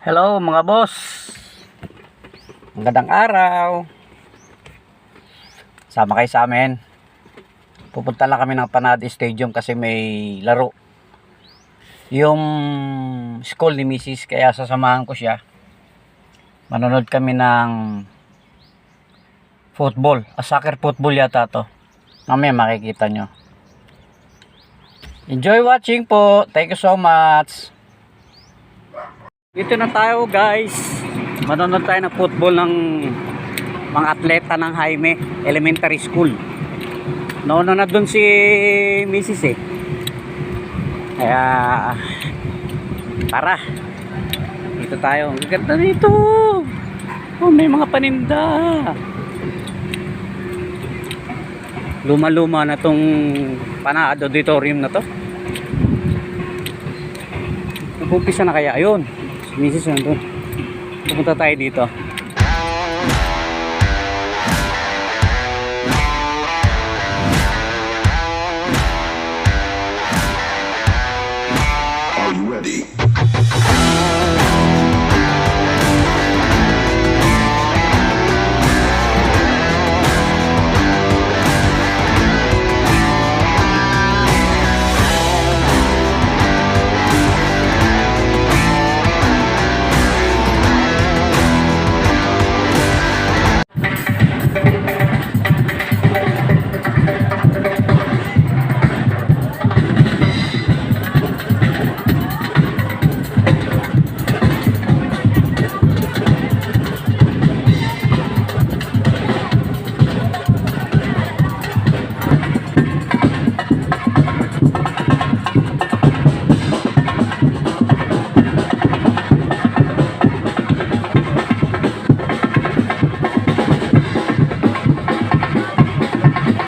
Hello mga boss. Magandang araw. Sama kayo sa amin. Pupunta lang kami ng Panad Stadium kasi may laro. Yung school ni Mrs. kaya sasamahan ko siya. Manonood kami ng football. Soccer football yata to. Mamaya makikita nyo. Enjoy watching po. Thank you so much. Dito na tayo guys. Manonood tayo ng football ng mga atleta ng Jaime Elementary School. Nauna na dun si Mrs. Kaya tara. Dito tayo. Ang ganda dito. Oh, may mga paninda. Luma-luma na tong Panad Auditorium na to. Nag-umpisa na kaya? Ayun. Misis nandun. Pupunta tayo dito.